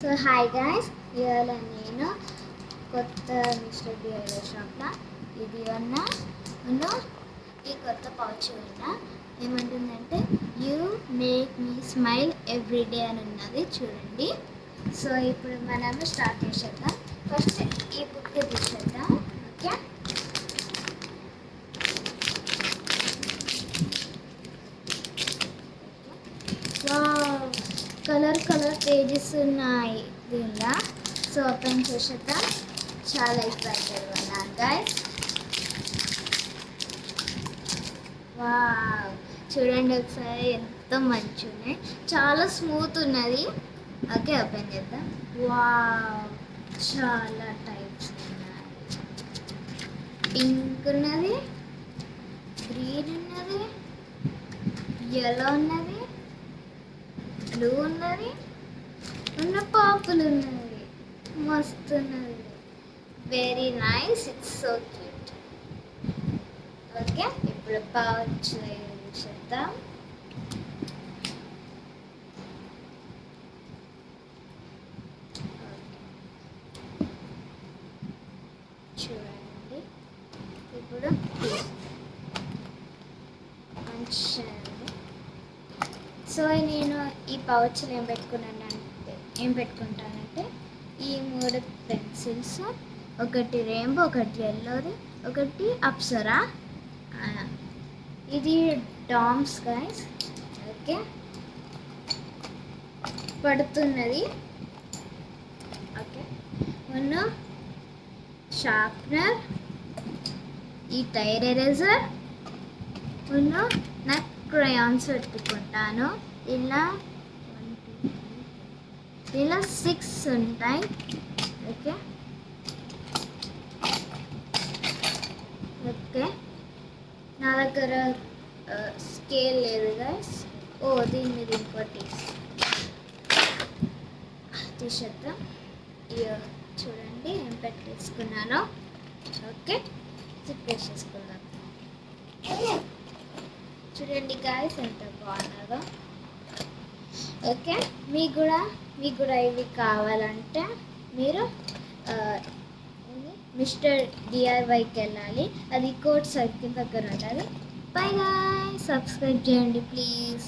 So hi guys, ఇవాళ నేను కొత్త మిస్టర్ డిఐవై షాప్లో ఇది ఉన్న ఈ కొత్త పౌచ్ ఏమంటుందంటే you make me smile everyday అని ఉన్నది చూడండి. సో ఇప్పుడు మనము స్టార్ట్ చేసేద్దాం. ఫస్ట్ ఈ బుక్ తీసేద్దాం. ఓకే, కలర్ పేజెస్ ఉన్నాయి దీనిలో. సో ఓపెన్ చేసేద్దాం. చాలా ఎక్సైటెడ్ ఉన్నాను గైస్. వావ్, చూడండి ఒకసారి ఎంత మంచిగా ఉన్నాయి, చాలా స్మూత్ ఉన్నది. ఓకే, ఓపెన్ చేద్దాం. వావ్, చాలా టైప్స్ ఉన్నాయి. పింక్ ఉన్నది, గ్రీన్ ఉన్నది, ఎల్లో ఉన్నది, బ్లూ ఉన్నది, పర్పుల్ ఉన్నది. మస్తు ఉన్నది, very nice, it's so cute. Okay, ఇప్పుడు పౌచ్ చేద్దాం. చూడండి ఇప్పుడు మంచిగా. సో నేను ఈ పౌచ్లో ఏం పెట్టుకుంటానంటే ఈ 3 పెన్సిల్స్, ఒకటి రెయిన్బో, ఒకటి ఎల్లోది, ఒకటి అప్సరా. ఇది డామ్స్ గైస్. ఓకే, పడుతున్నది. ఓకే, షార్ప్నర్, ఈ టైర్ ఎరేజర్, నా క్రయాన్స్ పెట్టుకుంటాను. ఇలా 6 ఉంటాయి. ఓకే ఓకే, నా దగ్గర స్కేల్ లేదు గైస్. దీని మీద ఇంకోటి తీసేద్దాం. చూడండి ఏం పెట్టేసుకున్నానో. ఓకే, తిప్పేసేసుకుందాం. చూడండి గాయస్ ఎంత బాగున్నదో. ఓకే, మీకు కూడా ఇవి కావాలంటే మీరు మిస్టర్ డిఐవైకి వెళ్ళాలి. అది కోడ్ సర్కిల్ దగ్గర ఉంటుంది. బై గాయ్, సబ్స్క్రైబ్ చేయండి ప్లీజ్.